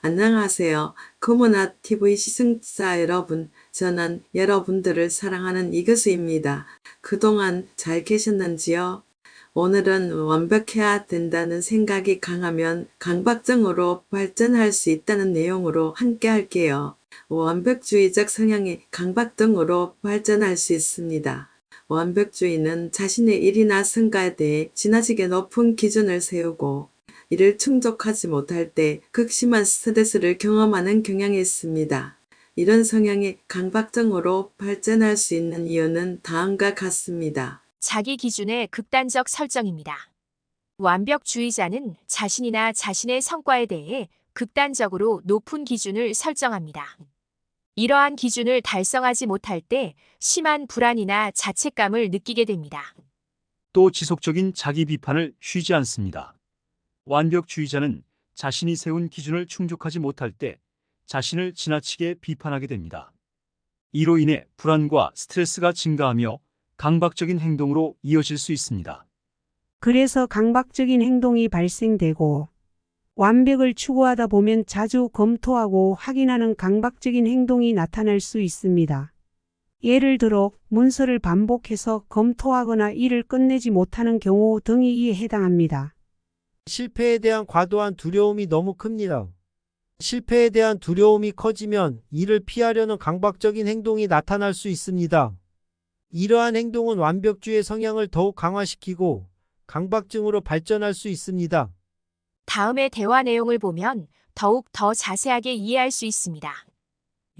안녕하세요. 금은아 TV 시청자 여러분, 저는 여러분들을 사랑하는 이것입니다. 그동안 잘 계셨는지요? 오늘은 완벽해야 된다는 생각이 강하면 강박증으로 발전할 수 있다는 내용으로 함께 할게요. 완벽주의적 성향이 강박증으로 발전할 수 있습니다. 완벽주의는 자신의 일이나 성과에 대해 지나치게 높은 기준을 세우고 이를 충족하지 못할 때 극심한 스트레스를 경험하는 경향이 있습니다. 이런 성향이 강박증으로 발전할 수 있는 이유는 다음과 같습니다. 자기 기준의 극단적 설정입니다. 완벽주의자는 자신이나 자신의 성과에 대해 극단적으로 높은 기준을 설정합니다. 이러한 기준을 달성하지 못할 때 심한 불안이나 자책감을 느끼게 됩니다. 또 지속적인 자기 비판을 쉬지 않습니다. 완벽주의자는 자신이 세운 기준을 충족하지 못할 때 자신을 지나치게 비판하게 됩니다. 이로 인해 불안과 스트레스가 증가하며 강박적인 행동으로 이어질 수 있습니다. 그래서 강박적인 행동이 발생되고 완벽을 추구하다 보면 자주 검토하고 확인하는 강박적인 행동이 나타날 수 있습니다. 예를 들어 문서를 반복해서 검토하거나 일을 끝내지 못하는 경우 등이 이에 해당합니다. 실패에 대한 과도한 두려움이 너무 큽니다. 실패에 대한 두려움이 커지면 이를 피하려는 강박적인 행동이 나타날 수 있습니다. 이러한 행동은 완벽주의 성향을 더욱 강화시키고 강박증으로 발전할 수 있습니다. 다음의 대화 내용을 보면 더욱 더 자세하게 이해할 수 있습니다.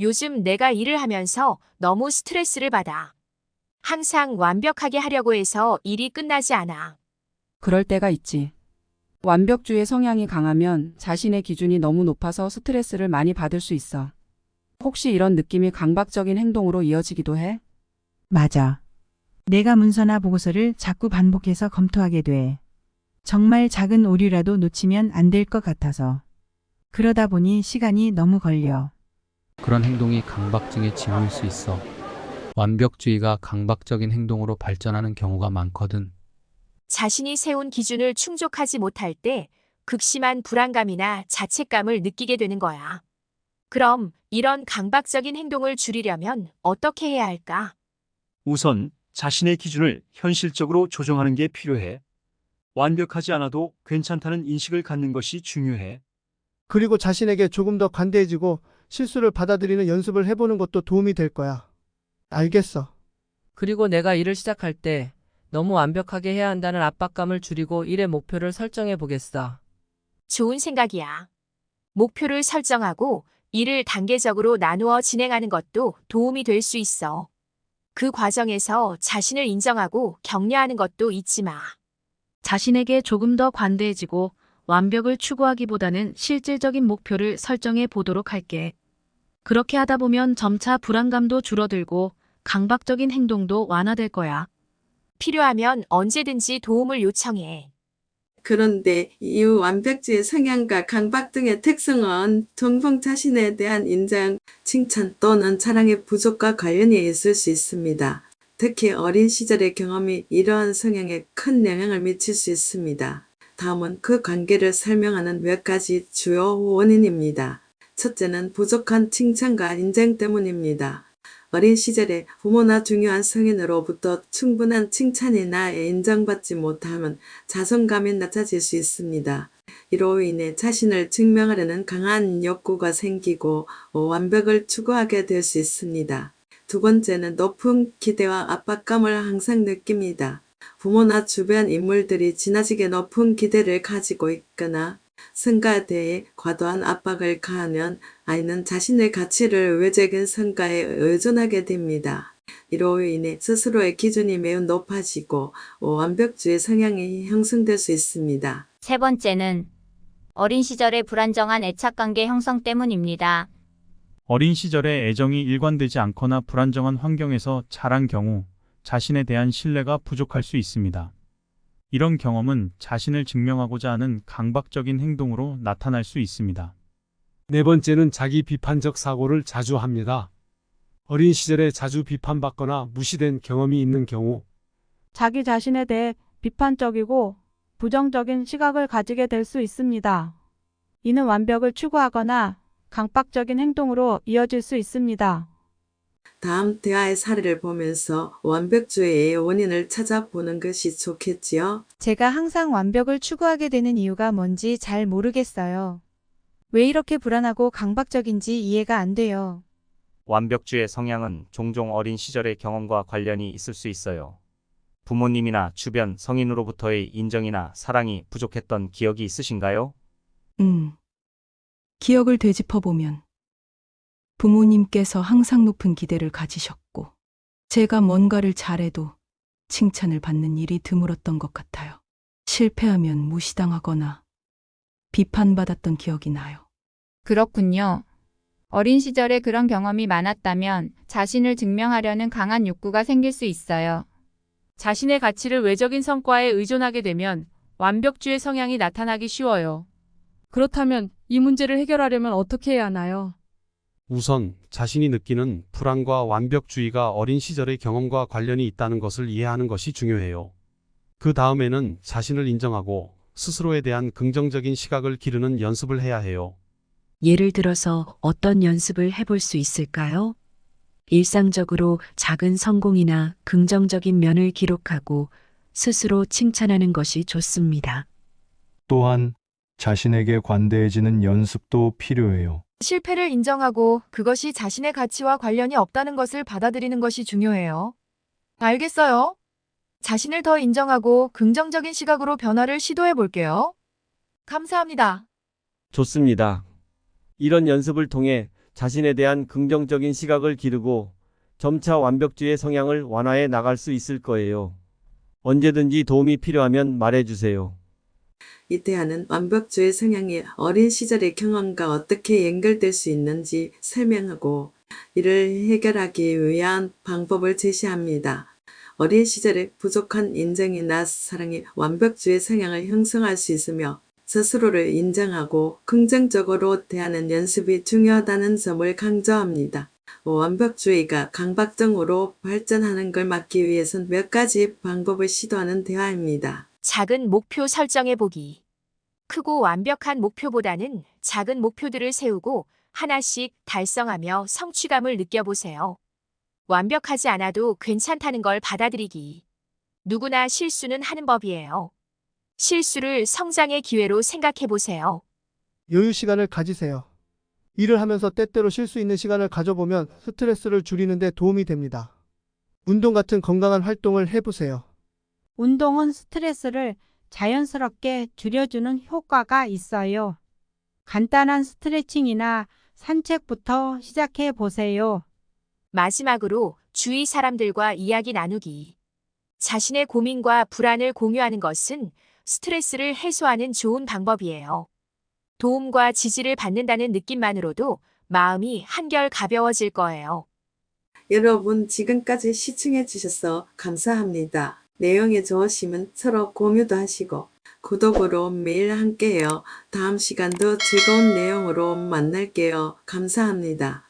요즘 내가 일을 하면서 너무 스트레스를 받아. 항상 완벽하게 하려고 해서 일이 끝나지 않아. 그럴 때가 있지. 완벽주의 성향이 강하면 자신의 기준이 너무 높아서 스트레스를 많이 받을 수 있어. 혹시 이런 느낌이 강박적인 행동으로 이어지기도 해? 맞아. 내가 문서나 보고서를 자꾸 반복해서 검토하게 돼. 정말 작은 오류라도 놓치면 안 될 것 같아서. 그러다 보니 시간이 너무 걸려. 그런 행동이 강박증의 징후일 수 있어. 완벽주의가 강박적인 행동으로 발전하는 경우가 많거든. 자신이 세운 기준을 충족하지 못할 때 극심한 불안감이나 자책감을 느끼게 되는 거야. 그럼 이런 강박적인 행동을 줄이려면 어떻게 해야 할까? 우선 자신의 기준을 현실적으로 조정하는 게 필요해. 완벽하지 않아도 괜찮다는 인식을 갖는 것이 중요해. 그리고 자신에게 조금 더 관대해지고 실수를 받아들이는 연습을 해보는 것도 도움이 될 거야. 알겠어. 그리고 내가 일을 시작할 때 너무 완벽하게 해야 한다는 압박감을 줄이고 일의 목표를 설정해 보겠어. 좋은 생각이야. 목표를 설정하고 일을 단계적으로 나누어 진행하는 것도 도움이 될 수 있어. 그 과정에서 자신을 인정하고 격려하는 것도 잊지 마. 자신에게 조금 더 관대해지고 완벽을 추구하기보다는 실질적인 목표를 설정해 보도록 할게. 그렇게 하다 보면 점차 불안감도 줄어들고 강박적인 행동도 완화될 거야. 필요하면 언제든지 도움을 요청해. 그런데 이 완벽주의 성향과 강박 등의 특성은 종종 자신에 대한 인정, 칭찬 또는 자랑의 부족과 관련이 있을 수 있습니다. 특히 어린 시절의 경험이 이러한 성향에 큰 영향을 미칠 수 있습니다. 다음은 그 관계를 설명하는 몇 가지 주요 원인입니다. 첫째는 부족한 칭찬과 인정 때문입니다. 어린 시절에 부모나 중요한 성인으로부터 충분한 칭찬이나 인정받지 못하면 자존감이 낮아질 수 있습니다. 이로 인해 자신을 증명하려는 강한 욕구가 생기고 완벽을 추구하게 될 수 있습니다. 두 번째는 높은 기대와 압박감을 항상 느낍니다. 부모나 주변 인물들이 지나치게 높은 기대를 가지고 있거나 성과에 대해 과도한 압박을 가하면 아이는 자신의 가치를 외적인 성과에 의존하게 됩니다. 이로 인해 스스로의 기준이 매우 높아지고 완벽주의 성향이 형성될 수 있습니다. 세 번째는 어린 시절의 불안정한 애착관계 형성 때문입니다. 어린 시절에 애정이 일관되지 않거나 불안정한 환경에서 자란 경우 자신에 대한 신뢰가 부족할 수 있습니다. 이런 경험은 자신을 증명하고자 하는 강박적인 행동으로 나타날 수 있습니다. 네 번째는 자기 비판적 사고를 자주 합니다. 어린 시절에 자주 비판받거나 무시된 경험이 있는 경우 자기 자신에 대해 비판적이고 부정적인 시각을 가지게 될 수 있습니다. 이는 완벽을 추구하거나 강박적인 행동으로 이어질 수 있습니다. 다음 대화의 사례를 보면서 완벽주의의 원인을 찾아보는 것이 좋겠지요. 제가 항상 완벽을 추구하게 되는 이유가 뭔지 잘 모르겠어요. 왜 이렇게 불안하고 강박적인지 이해가 안 돼요. 완벽주의 성향은 종종 어린 시절의 경험과 관련이 있을 수 있어요. 부모님이나 주변 성인으로부터의 인정이나 사랑이 부족했던 기억이 있으신가요? 기억을 되짚어보면 부모님께서 항상 높은 기대를 가지셨고 제가 뭔가를 잘해도 칭찬을 받는 일이 드물었던 것 같아요. 실패하면 무시당하거나 비판받았던 기억이 나요. 그렇군요. 어린 시절에 그런 경험이 많았다면 자신을 증명하려는 강한 욕구가 생길 수 있어요. 자신의 가치를 외적인 성과에 의존하게 되면 완벽주의 성향이 나타나기 쉬워요. 그렇다면 이 문제를 해결하려면 어떻게 해야 하나요? 우선 자신이 느끼는 불안과 완벽주의가 어린 시절의 경험과 관련이 있다는 것을 이해하는 것이 중요해요. 그 다음에는 자신을 인정하고 스스로에 대한 긍정적인 시각을 기르는 연습을 해야 해요. 예를 들어서 어떤 연습을 해볼 수 있을까요? 일상적으로 작은 성공이나 긍정적인 면을 기록하고 스스로 칭찬하는 것이 좋습니다. 또한 자신에게 관대해지는 연습도 필요해요. 실패를 인정하고 그것이 자신의 가치와 관련이 없다는 것을 받아들이는 것이 중요해요. 알겠어요. 자신을 더 인정하고 긍정적인 시각으로 변화를 시도해 볼게요. 감사합니다. 좋습니다. 이런 연습을 통해 자신에 대한 긍정적인 시각을 기르고 점차 완벽주의 성향을 완화해 나갈 수 있을 거예요. 언제든지 도움이 필요하면 말해주세요. 이 대화는 완벽주의 성향이 어린 시절의 경험과 어떻게 연결될 수 있는지 설명하고 이를 해결하기 위한 방법을 제시합니다. 어린 시절에 부족한 인정이나 사랑이 완벽주의 성향을 형성할 수 있으며 스스로를 인정하고 긍정적으로 대하는 연습이 중요하다는 점을 강조합니다. 완벽주의가 강박증으로 발전하는 걸 막기 위해선 몇 가지 방법을 시도하는 대화입니다. 작은 목표 설정해 보기. 크고 완벽한 목표보다는 작은 목표들을 세우고 하나씩 달성하며 성취감을 느껴보세요. 완벽하지 않아도 괜찮다는 걸 받아들이기. 누구나 실수는 하는 법이에요. 실수를 성장의 기회로 생각해 보세요. 여유 시간을 가지세요. 일을 하면서 때때로 쉴 수 있는 시간을 가져보면 스트레스를 줄이는 데 도움이 됩니다. 운동 같은 건강한 활동을 해보세요. 운동은 스트레스를 자연스럽게 줄여주는 효과가 있어요. 간단한 스트레칭이나 산책부터 시작해 보세요. 마지막으로 주위 사람들과 이야기 나누기. 자신의 고민과 불안을 공유하는 것은 스트레스를 해소하는 좋은 방법이에요. 도움과 지지를 받는다는 느낌만으로도 마음이 한결 가벼워질 거예요. 여러분 지금까지 시청해 주셔서 감사합니다. 내용이 좋으시면 서로 공유도 하시고 구독으로 매일 함께해요. 다음 시간도 즐거운 내용으로 만날게요. 감사합니다.